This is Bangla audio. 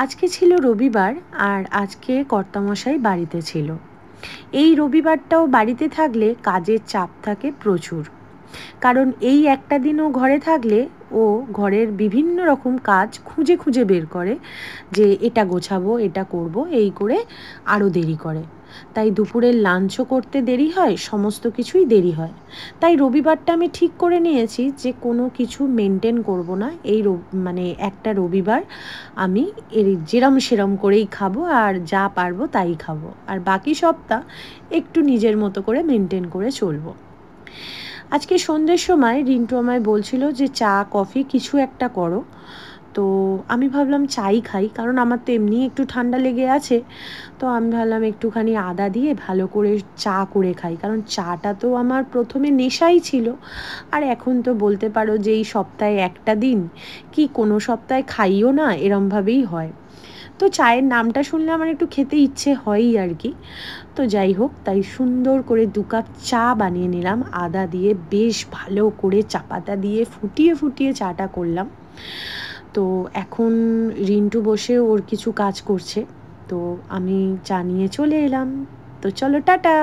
আজকে ছিল রবিবার আর আজকে কর্তামশাই বাড়িতে ছিল। এই রবিবারটাও বাড়িতে থাকলে কাজের চাপ থাকে প্রচুর, কারণ এই একটা দিনও ঘরে থাকলে ও ঘরের বিভিন্ন রকম কাজ খুঁজে খুঁজে বের করে যে এটা গোছাবো, এটা করব, এই করে আরও দেরি করে। তাই দুপুরের লাঞ্চও করতে দেরি হয়, সমস্ত কিছুই দেরি হয়। তাই রবিবারটা আমি ঠিক করে নিয়েছি যে কোনো কিছু মেনটেন করব না। এই মানে একটা রবিবার আমি যেরম সেরম করেই খাবো, আর যা পারবো তাই খাবো, আর বাকি সপ্তাহ একটু নিজের মতো করে মেনটেন করে চলবো। আজকে সন্ধ্যের সময় রিন্টু আমায় বলছিল যে চা কফি কিছু একটা করো। তো আমি ভাবলাম চাই খাই, কারণ আমার তো এমনি একটু ঠান্ডা লেগে আছে। তো আমি ভাবলাম একটুখানি আদা দিয়ে ভালো করে চা করে খাই, কারণ চাটা তো আমার প্রথমে নেশাই ছিল। আর এখন তো বলতে পারো যে এই সপ্তাহে একটা দিন কি কোনো সপ্তাহে খাইও না, এরমভাবেই হয়। তো চায়ের নামটা শুনলে আমার একটু খেতে ইচ্ছে হয়ই আর কি। তো যাই হোক, তাই সুন্দর করে 2 কাপ চা বানিয়ে নিলাম আদা দিয়ে, বেশ ভালো করে চা পাতা দিয়ে ফুটিয়ে ফুটিয়ে চাটা করলাম। তো এখন রিন্টু বসে ওর কিছু কাজ করছে, তো আমি চা নিয়ে চলে এলাম। তো চলো টাটা।